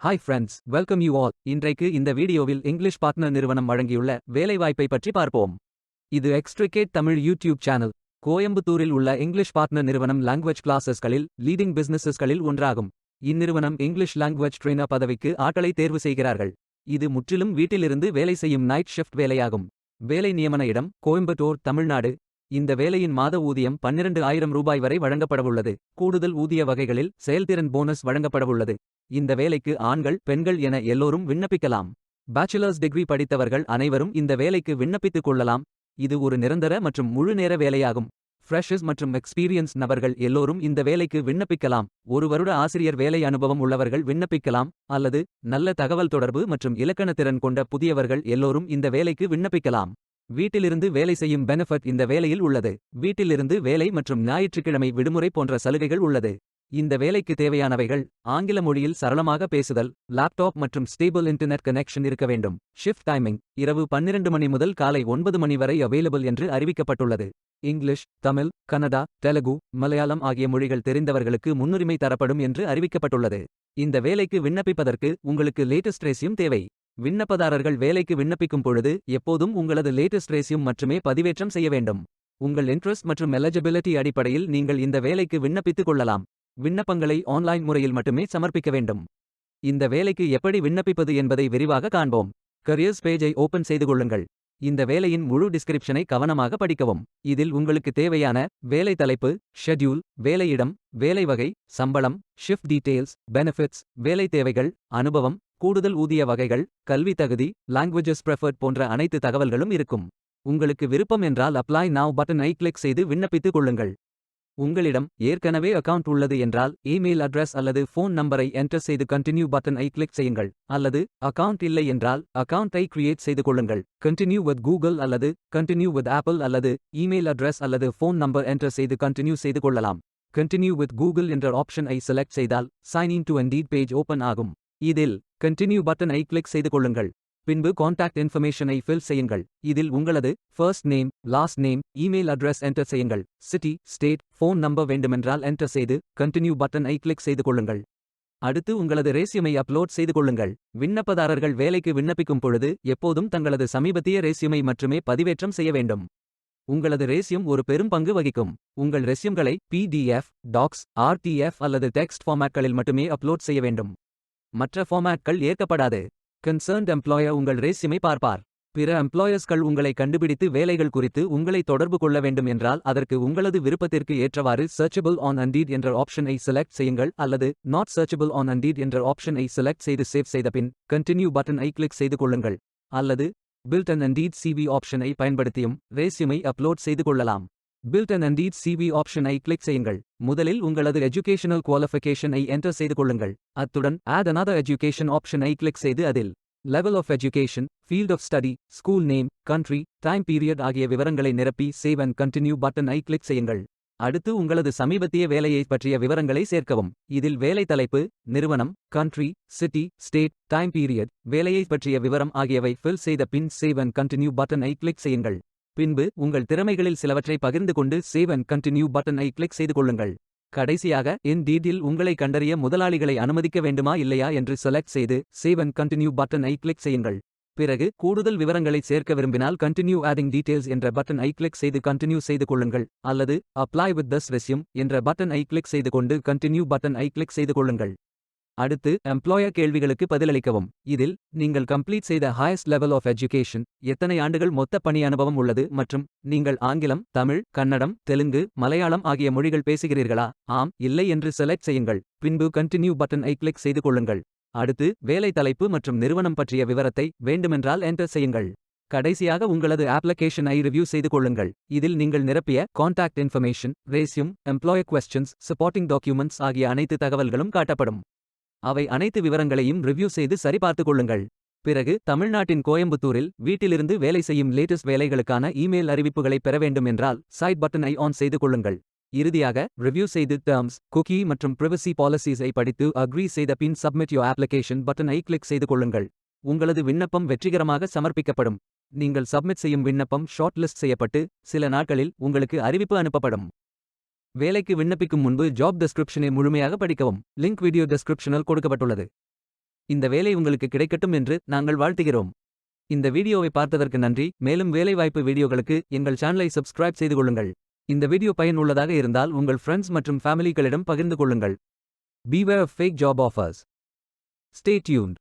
Hi friends, welcome you all. இன்றைக்கு இந்த வீடியோவில் இங்கிலீஷ் பார்ட்னர் நிறுவனம் வழங்கியுள்ள வேலைவாய்ப்பை பற்றி பார்ப்போம். இது எக்ஸ்ட்ரிகேட் தமிழ் யூடியூப் சேனல். கோயம்புத்தூரில் உள்ள இங்கிலீஷ் பார்ட்னர் நிறுவனம் லாங்குவேஜ் கிளாஸஸ்களில் லீடிங் பிசினஸஸ்களில் ஒன்றாகும். இந்நிறுவனம் இங்கிலீஷ் லாங்குவேஜ் ட்ரெய்னர் பதவிக்கு ஆட்களை தேர்வு செய்கிறார்கள். இது முற்றிலும் வீட்டிலிருந்து வேலை செய்யும் நைட் ஷிஃப்ட் வேலையாகும். வேலை நியமன இடம் கோயம்புத்தூர், தமிழ்நாடு. இந்த வேலையின் மாத ஊதியம் 12,000 ரூபாய் வரை வழங்கப்படவுள்ளது. கூடுதல் ஊதிய வகைகளில் செயல்திறன் போனஸ் வழங்கப்படவுள்ளது. இந்த வேலைக்கு ஆண்கள், பெண்கள் என எல்லோரும் விண்ணப்பிக்கலாம். பேச்சுலர்ஸ் டிகிரி படித்தவர்கள் அனைவரும் இந்த வேலைக்கு விண்ணப்பித்துக் கொள்ளலாம். இது ஒரு நிரந்தர மற்றும் முழு நேர வேலையாகும். ஃப்ரெஷர்ஸ் மற்றும் எக்ஸ்பீரியன்ஸ் நபர்கள் எல்லோரும் இந்த வேலைக்கு விண்ணப்பிக்கலாம். ஒரு வருட ஆசிரியர் வேலை அனுபவம் உள்ளவர்கள் விண்ணப்பிக்கலாம். அல்லது நல்ல தகவல் தொடர்பு மற்றும் இலக்கணத்திறன் கொண்ட புதியவர்கள் எல்லோரும் இந்த வேலைக்கு விண்ணப்பிக்கலாம். வீட்டிலிருந்து வேலை செய்யும் பெனிஃபிட் இந்த வேலையில் உள்ளது. வீட்டிலிருந்து வேலை மற்றும் ஞாயிற்றுக்கிழமை விடுமுறை போன்ற சலுகைகள் உள்ளது. இந்த வேலைக்கு தேவையானவைகள்: ஆங்கில மொழியில் சரளமாக பேசுதல், லேப்டாப் மற்றும் ஸ்டேபிள் இன்டர்நெட் கனெக்ஷன் இருக்க வேண்டும். ஷிஃப்ட் டைமிங் இரவு 12 மணி முதல் காலை 9 மணி வரை அவைலபிள் என்று அறிவிக்கப்பட்டுள்ளது. இங்கிலீஷ், தமிழ், கன்னடா, தெலுங்கு, மலையாளம் ஆகிய மொழிகள் தெரிந்தவர்களுக்கு முன்னுரிமை தரப்படும் என்று அறிவிக்கப்பட்டுள்ளது. இந்த வேலைக்கு விண்ணப்பிப்பதற்கு உங்களுக்கு லேட்டஸ்ட் ரெஸ்யூம் தேவை. விண்ணப்பதாரர்கள் வேலைக்கு விண்ணப்பிக்கும் பொழுது எப்போதும் உங்களது லேட்டஸ்ட் ரெஸ்யூம் மட்டுமே பதிவேற்றம் செய்ய வேண்டும். உங்கள் இன்ட்ரெஸ்ட் மற்றும் எலிஜிபிலிட்டி அடிப்படையில் நீங்கள் இந்த வேலைக்கு விண்ணப்பித்துக் கொள்ளலாம். விண்ணப்பங்களை ஆன்லைன் முறையில் மட்டுமே சமர்ப்பிக்க வேண்டும். இந்த வேலைக்கு எப்படி விண்ணப்பிப்பது என்பதை விரிவாக காண்போம். கரியர்ஸ் பேஜை ஓபன் செய்து கொள்ளுங்கள். இந்த வேலையின் முழு டிஸ்கிரிப்ஷனை கவனமாக படிக்கவும். இதில் உங்களுக்கு தேவையான வேலை தலைப்பு, ஷெட்யூல், வேலையிடம், வேலை வகை, சம்பளம், ஷிஃப்ட் டீடெயில்ஸ், பெனிஃபிட்ஸ், வேலை தேவைகள், அனுபவம், கூடுதல் ஊதிய வகைகள், கல்வி தகுதி, லாங்குவேஜஸ் ப்ரெஃபர்ட் போன்ற அனைத்து தகவல்களும் இருக்கும். உங்களுக்கு விருப்பம் என்றால் அப்ளை நவ் பட்டனை கிளிக் செய்து விண்ணப்பித்துக் கொள்ளுங்கள். உங்களிடம் ஏற்கனவே அக்கவுண்ட் உள்ளது என்றால் இமெயில் அட்ரஸ் அல்லது ஃபோன் நம்பரை என்டர் செய்து கண்டினியூ பட்டனை கிளிக் செய்யுங்கள். அல்லது அக்கவுண்ட் இல்லை என்றால் அக்கவுண்டை கிரியேட் செய்து கொள்ளுங்கள். கண்டினியூ வித் கூகுள் அல்லது கண்டினியூ வித் ஆப்பிள் அல்லது இமெயில் அட்ரஸ் அல்லது ஃபோன் நம்பர் என்டர் செய்து கண்டினியூ செய்து கொள்ளலாம். கண்டினியூ வித் கூகுள் என்ற ஆப்ஷன் ஐ செலக்ட் செய்தால் sign in to Indeed page open ஆகும். இதில் கண்டினியூ பட்டனை கிளிக் செய்து கொள்ளுங்கள். பின்பு கான்டாக்ட் இன்ஃபர்மேஷனை ஃபில் செய்யுங்கள். இதில் உங்களது first name, last name, email address enter செய்யுங்கள். சிட்டி, ஸ்டேட், ஃபோன் நம்பர் வேண்டுமென்றால் என்டர் செய்து கண்டினியூ பட்டனை கிளிக் செய்து கொள்ளுங்கள். அடுத்து உங்களது ரெஸ்யூமை அப்லோட் செய்து கொள்ளுங்கள். விண்ணப்பதாரர்கள் வேலைக்கு விண்ணப்பிக்கும் பொழுது எப்போதும் தங்களது சமீபத்திய ரெஸ்யூமை மட்டுமே பதிவேற்றம் செய்ய வேண்டும். உங்களது ரெஸ்யூம் ஒரு பெரும் பங்கு வகிக்கும். உங்கள் ரெஸ்யூம்களை PDF, டாக்ஸ், RTF அல்லது டெக்ஸ்ட் ஃபார்மேட்களில் மட்டுமே அப்லோட் செய்ய வேண்டும். மற்ற ஃபார்மேட்கள் ஏற்கப்படாது. கன்சர்ன்ட் எம்ப்ளாயர் உங்கள் ரெஸ்யூமை பார்ப்பார். பிற எம்ப்ளாயர்ஸ்கள் உங்களை கண்டுபிடித்து வேலைகள் குறித்து உங்களை தொடர்பு கொள்ள வேண்டும் என்றால் அதற்கு உங்களது விருப்பத்திற்கு ஏற்றவாறு சர்ச்சபிள் ஆன் இண்டீட் என்ற ஆப்ஷனை செலக்ட் செய்யுங்கள் அல்லது நாட் சர்ச்சபிள் ஆன் இண்டீட் என்ற ஆப்ஷனை செலக்ட் செய்து சேவ் செய்த பின் கண்டினியூ பட்டனை கிளிக் செய்து கொள்ளுங்கள். அல்லது பில்ட் அண்ட் இண்டீட் CV ஆப்ஷனை பயன்படுத்தியும் ரெஸ்யூமை அப்லோட் செய்து கொள்ளலாம். பில்ட் அண்ட் இண்டீட் CV ஆப்ஷனை கிளிக் செய்யுங்கள். முதலில் உங்களது எஜுகேஷனல் குவாலிஃபிகேஷனை என்டர் செய்து கொள்ளுங்கள். அத்துடன் ஆட் another எஜுகேஷன் ஆப்ஷனை கிளிக் செய்து அதில் level of education, field of study, school name, country, time period ஆகிய விவரங்களை நிரப்பி சேவ் அண்ட் கண்டினியூ பட்டனை கிளிக் செய்யுங்கள். அடுத்து உங்களது சமீபத்திய வேலையைப் பற்றிய விவரங்களை சேர்க்கவும். இதில் வேலை தலைப்பு, நிறுவனம், country, city, state, time period, வேலையைப் பற்றிய விவரம் ஆகியவை ஃபில் செய்த பின் சேவ் அண்ட் கண்டினியூ பட்டனை கிளிக் செய்யுங்கள். பின்பு உங்கள் திறமைகளில் சிலவற்றை பகிர்ந்து கொண்டு சேவ் அண்ட் கண்டினியூ பட்டனை கிளிக் செய்து கொள்ளுங்கள். கடைசியாக இன்டீடில் உங்களை கண்டறிய முதலாளிகளை அனுமதிக்க வேண்டுமா இல்லையா என்று செலக்ட் செய்து சேவ் அண்ட் கண்டினியூ பட்டனை கிளிக் செய்யுங்கள். பிறகு கூடுதல் விவரங்களை சேர்க்க விரும்பினால் கண்டினியூ ஆடிங் டீடைல்ஸ் என்ற பட்டனை கிளிக் செய்து கண்டினியூ செய்து கொள்ளுங்கள். அல்லது அப்ளை வித் திஸ் ரெஸ்யூம் என்ற பட்டனை கிளிக் செய்து கொண்டு கண்டினியூ பட்டனை கிளிக் செய்து கொள்ளுங்கள். அடுத்து எம்ப்ளாயர் கேள்விகளுக்கு பதிலளிக்கவும். இதில் நீங்கள் கம்ப்ளீட் செய்த ஹையஸ்ட் லெவல் ஆஃப் எஜுகேஷன், எத்தனை ஆண்டுகள் மொத்த பணி அனுபவம் உள்ளது மற்றும் நீங்கள் ஆங்கிலம், தமிழ், கன்னடம், தெலுங்கு, மலையாளம் ஆகிய மொழிகள் பேசுகிறீர்களா, ஆம், இல்லை என்று செலக்ட் செய்யுங்கள். பின்பு கண்டினியூ பட்டனை கிளிக் செய்து கொள்ளுங்கள். அடுத்து வேலை தலைப்பு மற்றும் நிறுவனம் பற்றிய விவரத்தை வேண்டுமென்றால் என்டர் செய்யுங்கள். கடைசியாக உங்களது அப்ளிகேஷனை ரிவ்யூ செய்து கொள்ளுங்கள். இதில் நீங்கள் நிரப்பிய contact information, resume, employer questions, supporting documents ஆகிய அனைத்து தகவல்களும் காட்டப்படும். அவை அனைத்து விவரங்களையும் ரிவ்யூ செய்து சரிபார்த்துக் கொள்ளுங்கள். பிறகு தமிழ்நாட்டின் கோயம்புத்தூரில் வீட்டிலிருந்து வேலை செய்யும் லேட்டஸ்ட் வேலைகளுக்கான இமெயில் அறிவிப்புகளை பெற வேண்டும் என்றால் சைட் பட்டனை ஆன் செய்து கொள்ளுங்கள். இறுதியாக ரிவ்யூ செய்து டெர்ம்ஸ், குக்கி மற்றும் பிரைவசி பாலிசிஸை படித்து அக்ரி செய்த பின் சப்மிட் யோர் அப்ளிகேஷன் பட்டனை கிளிக் செய்து கொள்ளுங்கள். உங்களது விண்ணப்பம் வெற்றிகரமாக சமர்ப்பிக்கப்படும். நீங்கள் சப்மிட் செய்யும் விண்ணப்பம் ஷார்ட் லிஸ்ட் செய்யப்பட்டு சில நாட்களில் உங்களுக்கு அறிவிப்பு அனுப்பப்படும். வேலைக்கு விண்ணப்பிக்கும் முன்பு ஜாப் டெஸ்கிரிப்ஷனை முழுமையாக படிக்கவும். லிங்க் வீடியோ டெஸ்கிரிப்ஷனில் கொடுக்கப்பட்டுள்ளது. இந்த வேலை உங்களுக்கு கிடைக்கட்டும் என்று நாங்கள் வாழ்த்துகிறோம். இந்த வீடியோவை பார்த்ததற்கு நன்றி. மேலும் வேலைவாய்ப்பு வீடியோகளுக்கு எங்கள் சேனலை சப்ஸ்கிரைப் செய்து கொள்ளுங்கள். இந்த வீடியோ பயனுள்ளதாக இருந்தால் உங்கள் ஃப்ரெண்ட்ஸ் மற்றும் ஃபேமிலிகளிடம் பகிர்ந்து கொள்ளுங்கள். Beware of fake job offers. Stay tuned.